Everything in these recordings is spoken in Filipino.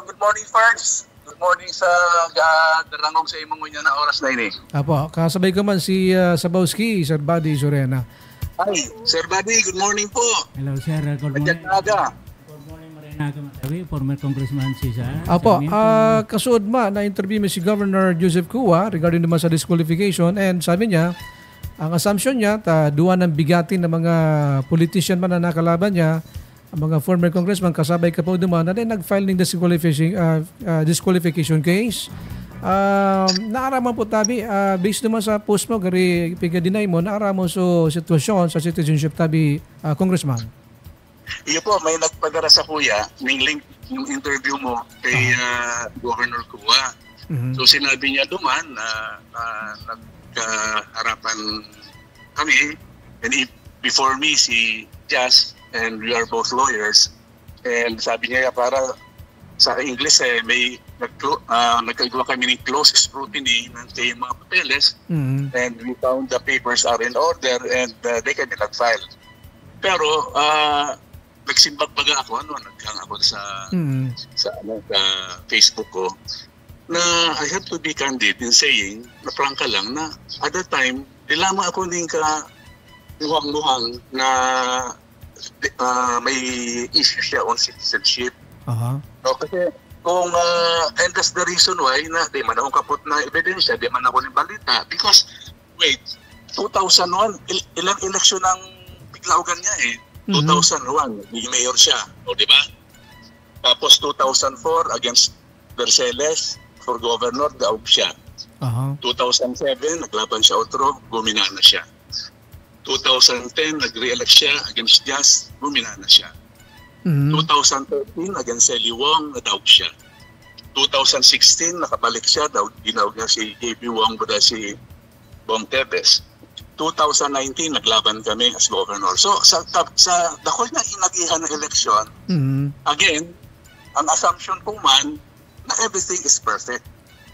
good morning, Ferds. Good morning sa darangog sa imong niya na oras na ini. Apo, kasabay ko man si Sabowski, Sir Buddy Sorena. Hi, Sir Buddy, good morning po. Hello, sir. Good morning. Good morning, Marenato Matawi, former Congressman Cesar. Apo, kasuod na interview mo si Governor Joseph Cua regarding naman sa disqualification, and sabi niya, ang assumption niya, duwa ng bigatin ng mga politician man na nakalaban niya, ang mga former congressman, kasabay ka po duman, na nag-file ng disqualification case. Naaraman po tabi, based naman sa post mo, gari piga-deny mo, naaraman so sitwasyon sa citizenship tabi, congressman. Iyo po, may nagpadara sa kuya, may link yung interview mo kay Governor Cua. So sinabi niya duman na nagkaharapan kami, and before me si Jazz, and we are both lawyers, and sabi niya para sa English may nagkagawa kami ng close scrutiny ng mga papeles, and we found the papers are in order and they can be nag-file. Pero nagsimbag baga ako, nagkang ako sa Facebook ko, na I have to be candid in saying, na prangka lang, na at that time, dilama ako ng luhang-luhang na may issue siya on citizenship. No, kasi kung and that's the reason why na di man akong kapot na ebidensya, di man ako ng balita, because wait, 2001 ilang eleksyon ang biglaogan niya 2001 may mayor siya, o di ba? Tapos 2004 against Verceles for governor, daog siya. 2007 naglaban siya otro, gumina na siya. 2010, nag-re-elect siya against Jazz, bumina na siya. 2013, against Sally Wong, nadaog siya. 2016, nakabalik siya, ginawag niya si JP Wong, bada si Bong Tebes. 2019, naglaban kami as governor. So, sa dakol na inagihan ng election, again, ang assumption ko man, na everything is perfect.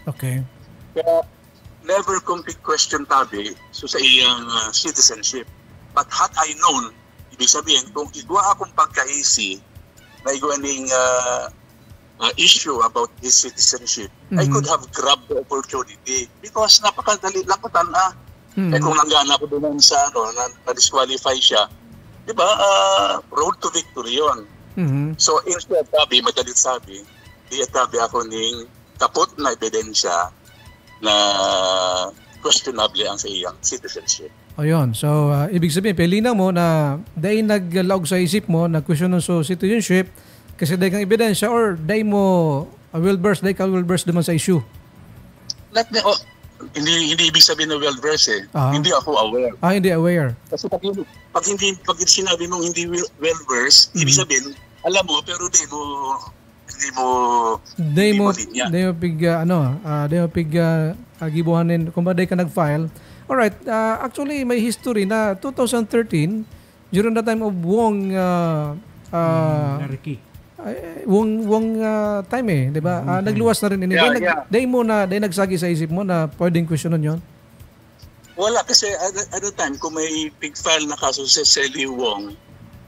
Okay. Kaya, never complete question tabi so sa iyang citizenship. But had I known, ibig sabihin, kung igwa akong pagka-easy na igwa ning issue about his citizenship, I could have grabbed the opportunity because napakadali lang ko tana. Kung nanggana ko doon sa na-disqualify siya, di ba, road to victory yun. So instead tabi, madalit sabi, tabi ako ning kapot na ebidensya na questionable ang sa iyang citizenship. Ayun. So, ibig sabihin, pelinaw mo na dahil naglaog sa isip mo, nag-question sa citizenship, kasi dahil kang ebidensya, or dahil mo well-versed, dahil ka well-versed naman sa issue? Hindi ibig sabihin na well-versed Hindi ako aware. Hindi aware. Kasi pag sinabi mong hindi well-versed, ibig sabihin, alam mo, pero hindi mo gibuhanin kung ba day ka nag-file. Alright, actually may history na 2013 during the time of Wong time di ba? Nagluwas na rin ini. Day nagsagi sa isip mo na pwedeng questionan yon. Wala kasi at the time kung may big file na kaso sa Sally Wong,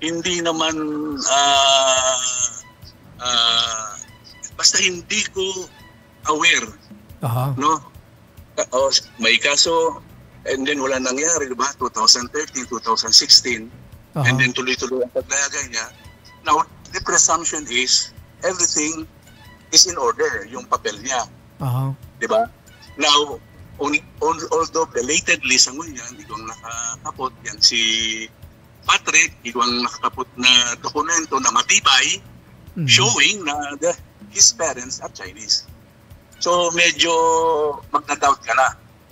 hindi naman basta hindi ko aware. No? May kaso and then wala nangyari, diba? 2013, 2016 and then tuloy-tuloy ang paglayagan niya. Now, the presumption is everything is in order, yung papel niya. Diba? Now, although belatedly sa ngunyan, igwang nakakapot yan si Patrick, igwang nakakapot na dokumento na matibay, showing na his parents are Chinese. So medyo magna-doubt ka na.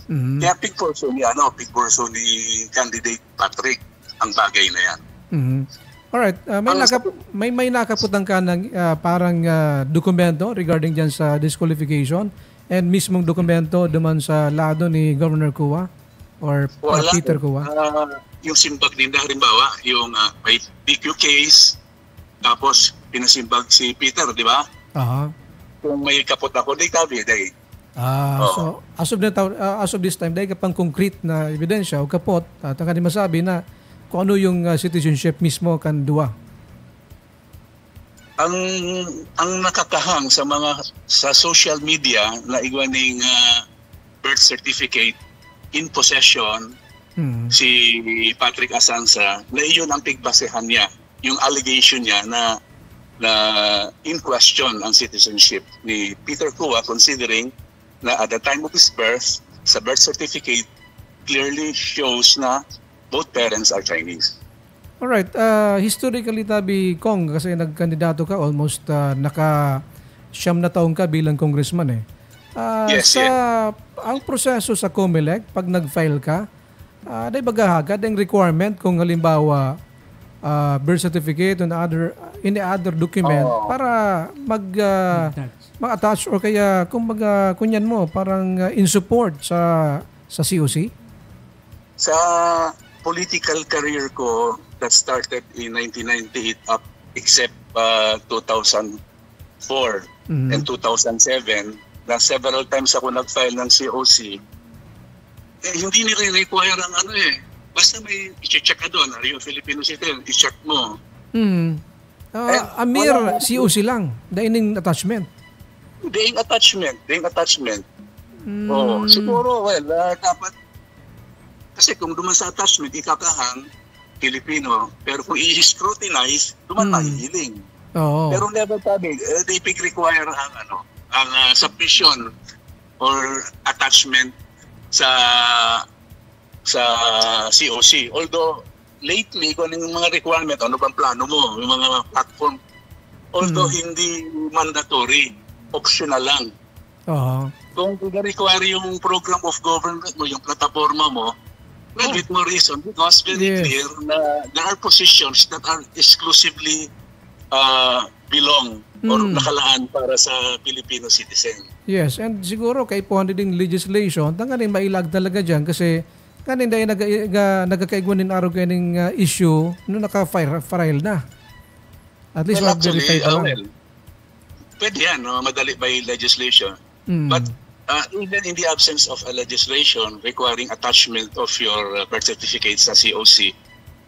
Kaya big portion ni candidate Patrick ang bagay na yan. Alright, may nakaputan ka ng parang dokumento regarding dyan sa disqualification and mismong dokumento duman sa lado ni Governor Cua or Peter Cua? Yung simbag nila, halimbawa, yung may PQ case, tapos pinasimbag si Peter, di ba? Kung may kapot ako, day tabi, day. So as of this time, dahil kapang concrete na ebidensya o kapot, at ang masabi na kung ano yung citizenship mismo kan duwa. ang nakakahang sa social media na igwaning birth certificate in possession si Patrick Asanza, na iyon ang pigbasehan niya, yung allegation niya na in question ang citizenship ni Peter Kua, considering na at the time of his birth, sa birth certificate, clearly shows na both parents are Chinese. Alright, historically Tabi Kong, kasi nagkandidato ka, almost naka-siyam na taong ka bilang congressman eh. Yes. Ang proseso sa COMELEC, pag nag-file ka, day bagahagad ang requirement kung halimbawa birth certificate and any other document para mag-attach or kaya kunyan mo parang in support sa COC? Sa political career ko that started in 1998 up except 2004 and 2007 na several times ako nag-file ng COC, hindi nire-require ang basta may i-check ka doon, are you Filipino citizen, i-check mo. Mere COC lang, daining attachment. Ding attachment. Siguro, dapat, kasi kung duman sa attachment, ikakahang Filipino, pero kung i-scrutinize, duman mahihiling. Pero never sabi, they require ang submission or attachment sa COC. Although, lately, kung yung mga requirement, ano bang plano mo, yung mga platform, although hindi mandatory, optional lang. Kung require yung program of government mo, yung plataforma mo, well, with more reason, because very clear na there are positions that are exclusively belong or nakalaan para sa Filipino citizen. Yes, and siguro kay po din legislation, tanganin mailag talaga dyan kasi kanin dahil nagkakaigwanin araw kaning issue nung naka-file na. At least mag-verify pa lang. Pwede yan, madali by legislation. But even in the absence of a legislation requiring attachment of your birth certificate sa COC,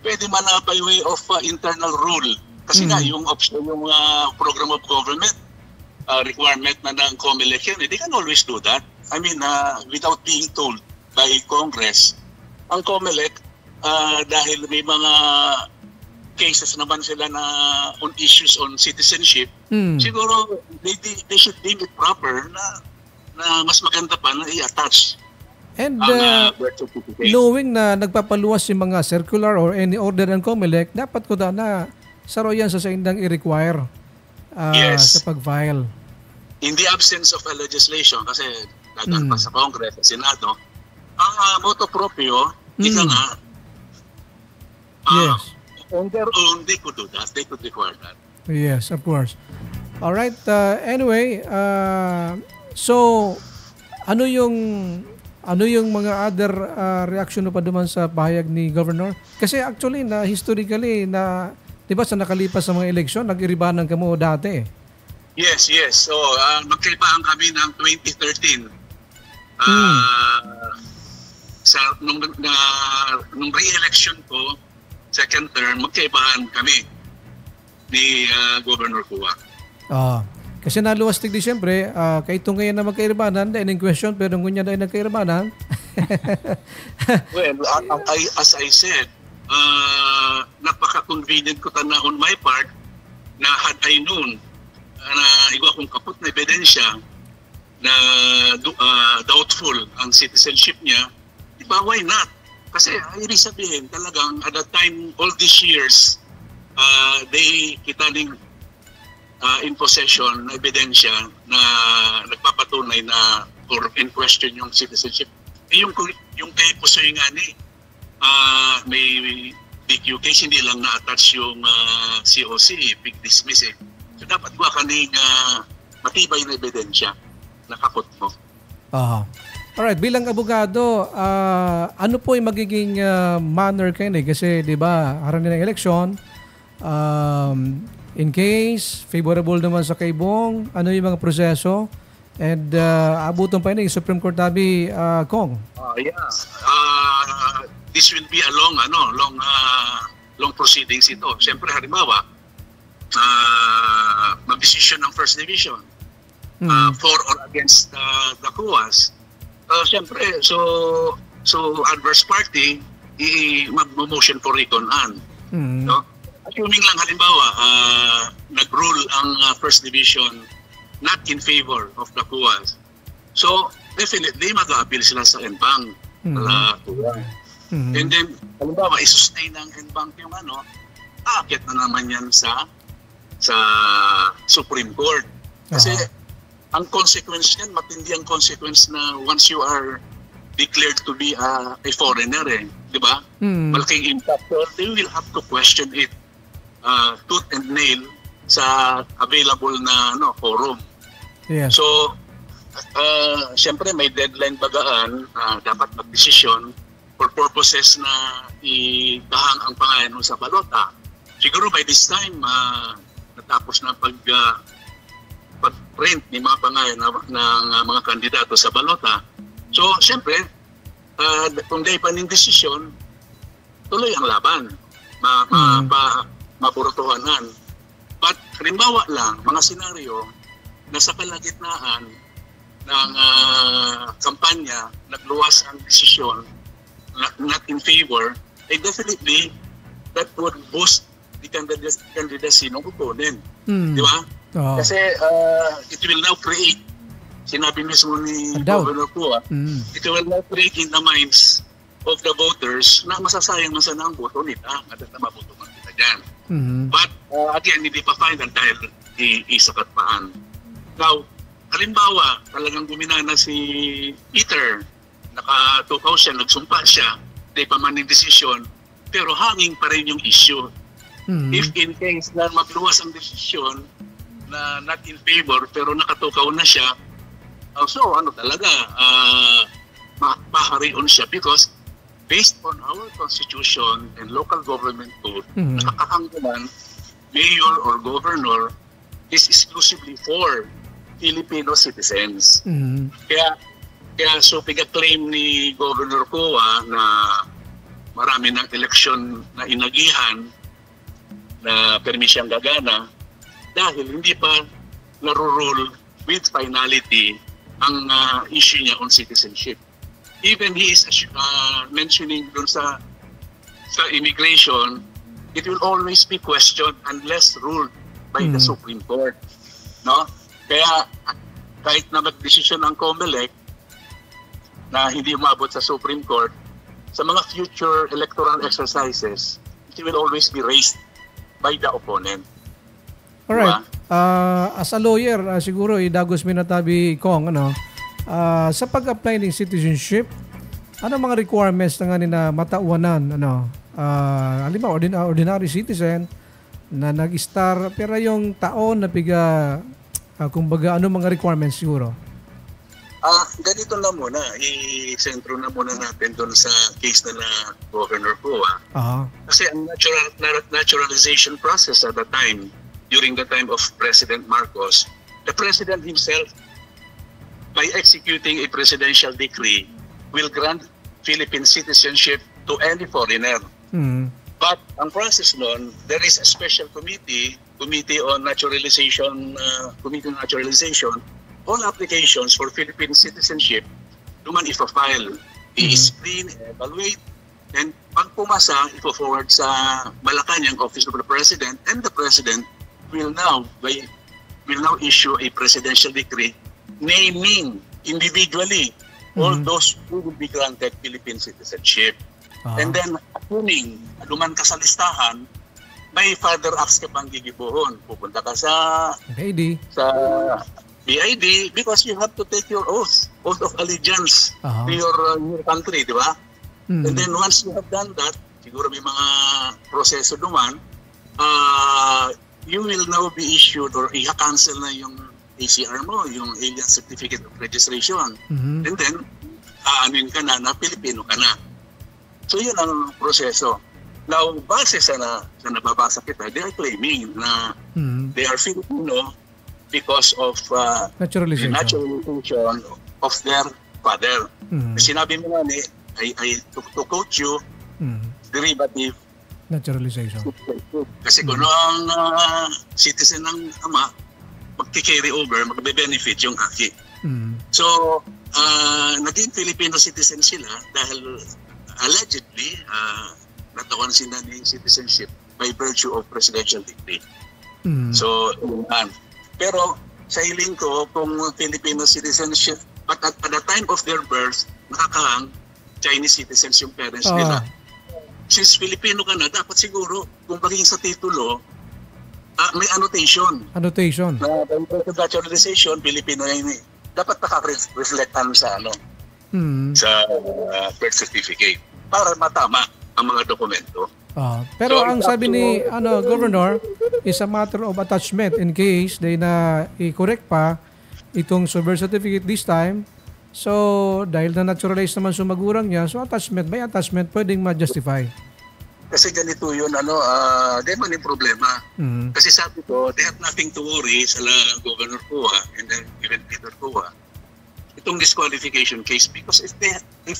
pwede man by way of internal rule. Kasi nga, yung program of government, requirement na ng COMELEC yan, they can always do that. I mean, without being told by Congress, ang COMELEC, dahil may mga cases naman sila na on issues on citizenship, siguro they should deem it proper na mas maganda pa na i-attach. And knowing na nagpapaluwas yung mga circular or any order ng COMELEC, dapat ko na saro yan sa indang i-require sa pag-file. In the absence of a legislation, kasi dagang pa sa Congress, sa Senado, ang motu proprio, ika nga, on their own, they could do that. They could require that. Yes, of course. All right. Anyway, so ano yung mga other reaction pa duman sa pahayag ni Governor? Kasi actually na historically na 'di ba sa nakalipas sa mga eleksyon nag-iribanan kamo dati. Yes. So magkaibaan kami ng 2013. Sa nung re-election ko, second term, magkaibahan kami ni Governor Kua. Kasi naluwastig di siyempre, kahit itong ngayon na magkairabanan, dahil in question, pero ngunya dahil nagkairabanan. Well, as I said, napaka-convenient ko na on my part na had I known na igwa kong kaput na ebidensya na doubtful ang citizenship niya, iba why not? Kasi ibig sabihin talagang at that time, all these years, kita ning in possession na ebidensya na nagpapatunay na or in question yung citizenship. Yung kay Pusoy nga ni, may BQ case, hindi lang na-attach yung COC, big dismiss eh. So dapat ba kaning matibay na ebidensya na kapot mo? Alright, bilang abogado, ano po yung magiging manner kayo kasi 'di ba, harang ng election, in case favorable naman sa kay Bong, ano yung mga proseso and abuton pa yung Supreme Court Tabi Kong? This will be a long proceedings ito. Siyempre halimbawa, mag-decision ng First Division for or against the CUAS. Siyempre, so adverse party mag-motion for recon-an. No? Assuming lang halimbawa, nag-rule ang First Division not in favor of the CUAS. So, definitely mag-a-appeal sila sa NBank. And then, halimbawa, i-sustain ng NBank yung aakit na naman yan sa Supreme Court. Kasi, ang consequence yan, matindi ang consequence na once you are declared to be a foreigner, di ba? Malaking impact. So, they will have to question it tooth and nail sa available na forum. Yes. So, siyempre may deadline bagaan, dapat mag-desisyon for purposes na itahang ang pangalan sa balota. Siguro by this time, natapos na pag-print ng mga pangalan ng mga kandidato sa balota. So, siyempre, kung day pa ng desisyon, tuloy ang laban. Mapurutuhanan. But, halimbawa lang, mga senaryo, na sa kalagitnaan ng kampanya, nagluwas ang desisyon not in favor, definitely that would boost the candidacy ng opponent. Di ba? Kasi it will now create, sinabi mismo ni Governor Cua, it will now create in the minds of the voters na masasayang na sana ang boto nila at mabutuman kita dyan. But again, hindi pa final dahil isakat paan. Now, halimbawa, talagang guminana si Peter, nakatukaw siya, nagsumpa siya, di pa man yung desisyon, pero hanging pa rin yung issue. If in case na magluwas ang desisyon na not in favor, pero nakatukaw na siya, so talaga, maharion siya because based on our constitution and local government code, nakakahangganan, mayor or governor is exclusively for Filipino citizens. Kaya so piga-claim ni Governor Cua na marami ng eleksyon na inagihan na permisyang gagana dahil hindi pa narurule with finality ang issue niya on citizenship. Even he is mentioning dun sa immigration, it will always be questioned unless ruled by the Supreme Court. No? Kaya kahit na mag-desisyon ang COMELEC na hindi umabot sa Supreme Court, sa mga future electoral exercises, it will always be raised by the opponent. Alright. As a lawyer, siguro idagos minatabi kong sa pag-apply ng citizenship, ano mga requirements na nga na matauanan? Halimbawa, ordinary citizen na nag-star, pero yung taon na kumbaga, ano mga requirements siguro? Ganito na muna, i-sentro na muna natin doon sa case na Governor Cua. Kasi ang naturalization process at the time, during the time of President Marcos, the President himself, by executing a presidential decree, will grant Philippine citizenship to any foreigner. But ang process nun, there is a special committee on naturalization, all applications for Philippine citizenship, duman ipa-file, i-screen, evaluate, and pag pumasa, ipo-forward sa Malacanang Office of the President, and the President will now issue a presidential decree naming individually all those who will be granted Philippine citizenship. And then, assuming duman ka sa listahan, may further acts ka pang gigibuhon. Pupunta ka sa BID because you have to take your oath of allegiance to your country, di ba? And then once you have done that, siguro may mga proseso duman, you will now be issued or i-cancel na yung ACR mo, yung Alien Certificate of Registration. And then, aanin ka na Pilipino ka na. So yun ang proseso. Now, base sa nababasa kita, they are claiming na they are Filipino because of naturalization of their father. Sinabi mo nga to quote you, derivative Naturalization. Kasi kung ang citizen ng ama, magki-carry over, magbe-benefit yung aki. So, naging Filipino citizen sila dahil allegedly, natawan sila ng citizenship by virtue of presidential decree. So, pero sa hiling ko, kung Filipino citizenship, but at the time of their birth, nakakahang Chinese citizens yung parents nila. Since Filipino ka na, dapat siguro, kung maging sa titulo, may annotation. Annotation. Na naturalization, Filipino na yun. Dapat naka-reflectan sa sa birth certificate para matama ang mga dokumento. Pero so, ang sabi ni Governor is a matter of attachment in case they na i-correct pa itong birth certificate this time. So, dahil na-naturalize naman sa magulang niya, so attachment by attachment pwedeng ma-justify. Kasi ganito yun, di man yung problema. Kasi sabi ko, they have nothing to worry sa Governor Cua and then even Peter Cua. Itong disqualification case because if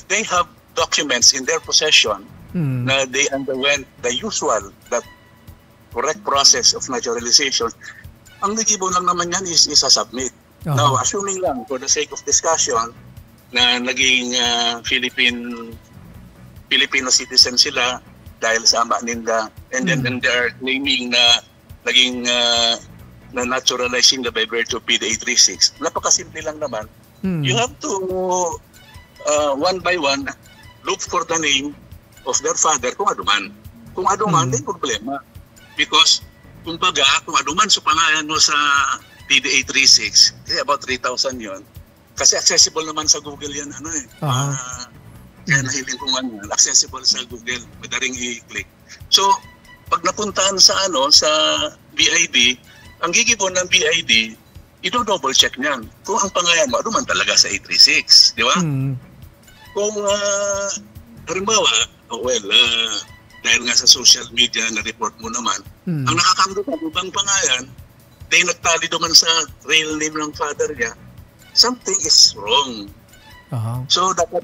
they have documents in their possession na they underwent the usual, the correct process of naturalization, ang nagibo lang naman yan is isa-submit. Now, assuming lang for the sake of discussion na naging Filipino citizen sila dahil sa ama ninda and then they are claiming na naging na naturalizing by virtue of PDA 36. Napakasimple lang naman. You have to one by one look for the name of their father kung aduman. Kung aduman, may problema. Because kung aduman sa pangalan mo sa PDA 36, kasi about 3,000 yon. Kasi accessible naman sa Google yan, kaya nahiling ko nga, accessible sa Google, madaling i-click. So, pag napuntahan sa sa BID, ang gigibon ng BID, ito-double check niyan. Kung ang pangalan mo, aduman talaga sa 836, di ba? Kung, halimbawa, dahil nga sa social media na report mo naman, ang nakakamdo ng ibang pangalan, dahil nagtali naman sa real name ng father niya, something is wrong. So dapat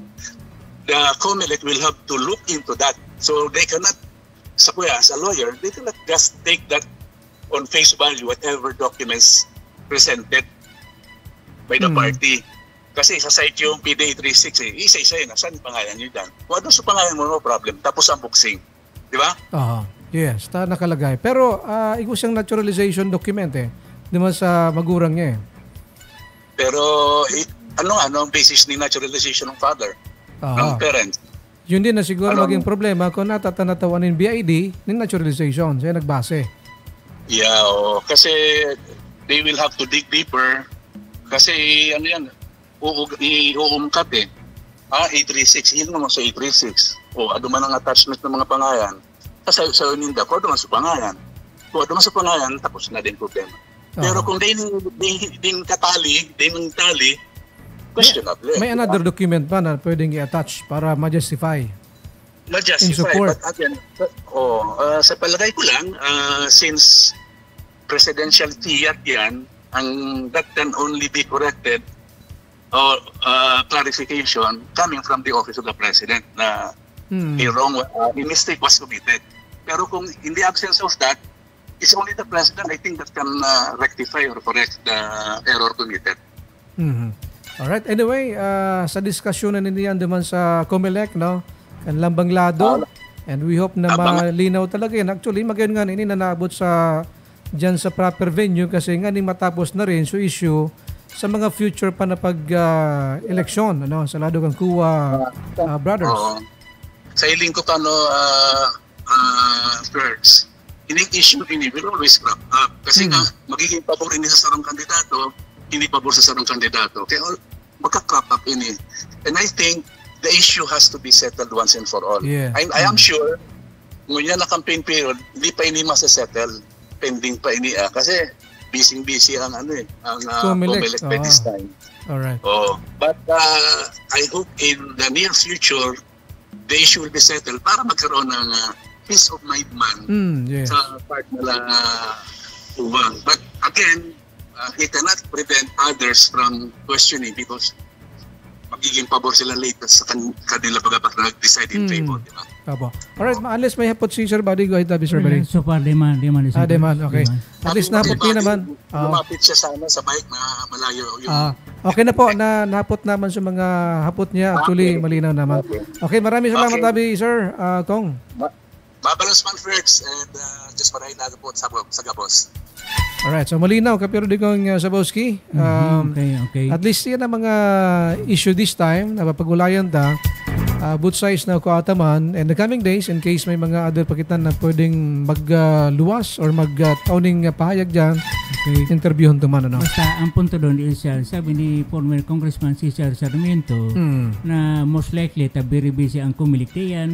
the COMELEC will have to look into that. So they cannot, as a lawyer, they cannot just take that on face value, whatever documents presented by the party. Kasi sa site yung PDA 36, isa-isa yun, saan pangalan nyo dyan? Kung ano sa pangalan mo, no problem. Tapos ang boxing. Di ba? Yes, nakalagay. Pero ikaw siyang naturalization document di man sa magurang niya Pero ano ang basis ni naturalization ng father? Ng parents? Yun din na siguro maging problema kung natatawan ng BID ng naturalization. Siya nagbase. Yeah, kasi they will have to dig deeper. Kasi yan, uungkat 836, yun naman sa 836. Aduman ang attachment ng mga pangalan. Sa uninda, kung aduman sa pangalan. Kung aduman sa pangalan, tapos na din problema. Pero kung din katali, questionable. May another document pa na pwedeng i-attach para ma-justify. Ma-justify. But again, sa palagay ko lang, since presidential fiat yan, that can only be corrected or clarification coming from the office of the president na a mistake was committed. Pero kung in the absence of that, it's only the president, I think, that can rectify or correct the error committed. Alright, anyway, sa diskusyon na nindiyan naman sa COMELEC, kanilang banglado, and we hope na malinaw talaga yan. Actually, magayon nga ini na naabot dyan sa proper venue kasi nga matapos na rin so issue sa mga future pa na pag-eleksyon sa lado ng Cua brothers. Sa hiling ko birds, issue will always crop up. Kasi nga, magiging pabor ini sa sarong kandidato, hindi pabor sa sarong kandidato. Kaya magka-crop up ini. And I think the issue has to be settled once and for all. Yeah. I am sure, ngunyan na campaign period, hindi pa ini masa-settle. Pending pa ini kasi busy ang COMELEC by this time. Alright. But I hope in the near future, the issue will be settled para magkaroon ng peace of mind man sa part nila ubang. But again, he cannot prevent others from questioning because magiging pabor sila later sa kanila pagkapag nag-decide in favor, di ba? Apo. Alright, unless may hapot si Sir Buddy, go ahead tabi Sir Buddy. So far, demand. Demand, okay. At least napot niya naman. Lumapit siya sana sa bike na malayo yung... Okay na po, napot naman sa mga hapot niya. Actually, malinaw naman. Okay, maraming salamat tabi Sir Kong. Mabalas man, Fritz, and just parahin natin po sa Gabos. Alright, so malinaw kapiro di kong Sabowski. Okay. At least yan ang mga issue this time na papagulayan ta. Both sides na kuataman, and the coming days, in case may mga other pakitan na pwedeng magluwas or magtauning pahayag dyan, interviewon to man, ano? Basta ang punto doon is, sabi ni former Congressman Cesar Sarmiento na most likely very busy ang kumilikti yan,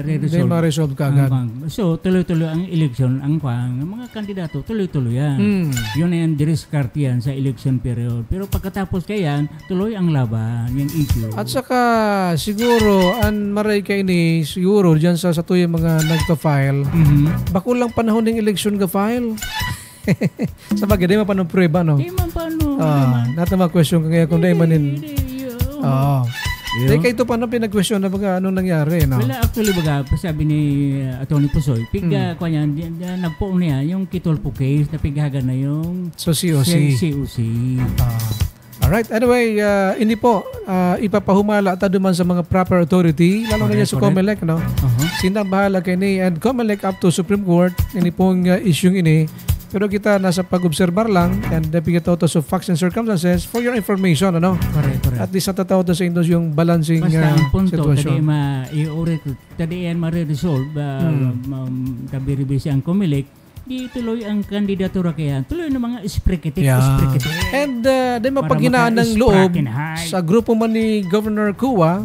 Hindi ma-resolve ka agad. So, tuloy-tuloy ang election, ang mga kandidato, tuloy-tuloy yan. Yun na yan, diskarte yan sa election period. Pero pagkatapos kayan, tuloy ang laban, yung issue. At saka, siguro, ang maray kay ni siguro dyan sa tuyong mga nagpa-file, bako lang panahon ng election ka file. Sa bagay, di man pa ng prueba, no? Di man pa, no? Nata mag-question ka kaya kung di manin. Di kayo ito pa na pinag-question na baga anong nangyari, no? Well, actually, baga, sabi ni Atty. Pusoy, kanya, nagpo niya yung Kitolpo case na pighagan na yung COC. Alright, anyway, hindi po, ipapahumala tayo man sa mga proper authority, lalo na niya sa COMELEC, no? Sinang bahala kay ni, and COMELEC up to Supreme Court, ini pong issue ini. Pero kita nasa pag-obserbar lang, and nabigyan to of facts and circumstances for your information, ano? Correct. At least natatawag to sa Indos yung balancing basta ang punto, situation. tadi yan ma-resolve, tabi-ribisi ang COMELEC, di tuloy ang kandidatura kaya tuloy ng mga isprekitik. And di mapaghinaan ng loob sa grupo man ni Governor Kua,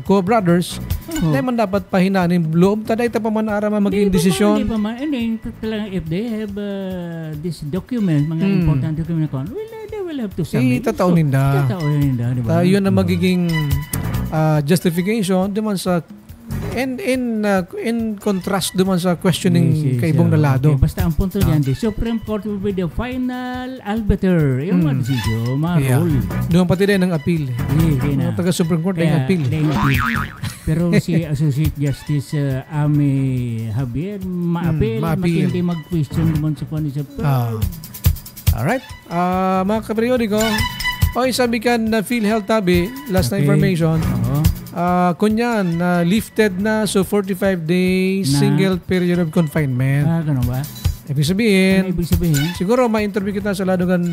Kua Brothers, di man dapat pahinaan ng loob taday ta pa man ara maging desisyon. Di pa man, talagang if they have this document, mga important document na they will have to submit. Itataunin da. Diba? Yun ang magiging justification di man sa in contrast duman sa questioning kay Ibong Nalado. Okay, basta ang punto niyan, the Supreme Court will be the final arbiter. Yung mga desisyon, rule. Doon pati din ang appeal. Mga taga-Supreme Court din ang appeal. Pero si Associate Justice Amy Javier, ma-appeal, matindi mag-question naman sa kanisa. Alright. Mga kaperiodiko, sabi ka na PhilHealth tabi, last na information. Kunyan, lifted na, so 45 days, single period of confinement. Ganun ba? Ibig sabihin, siguro ma-interview kita sa lado kan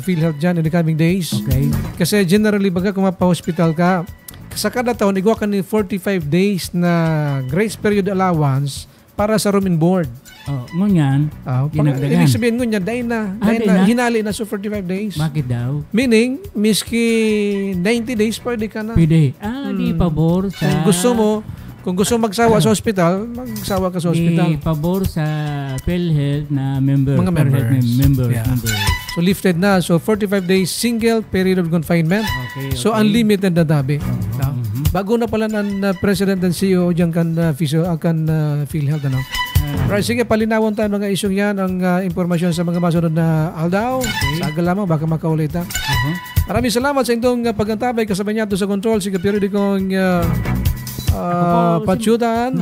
PhilHealth dyan in the coming days. Okay. Kasi generally, baga kung mapa-hospital ka, sa kada taon, igwa ka ni 45 days na grace period allowance para sa room and board. Ngunyan, ibig sabihin ngunyan, dahil na, hinali na so 45 days. Bakit daw? Meaning, miski 90 days pwede ka na. Pwede. Di pabor sa... Kung gusto magsawa sa hospital, magsawa ka sa hospital. Di pabor sa PhilHealth na member. Mga members. So lifted na. So 45 days single period of confinement. Okay. So unlimited na dabi. Bago na pala ng President and CEO dyan kan PhilHealth. Ano? Right, sige, palinawon tayo mga isyong yan, ang impormasyon sa mga masunod na aldaw. Sa agal lamang, baka makaulit ha. Maraming salamat sa inyong pagantabay kasabay niya sa control. Sige, periodikong patyutan.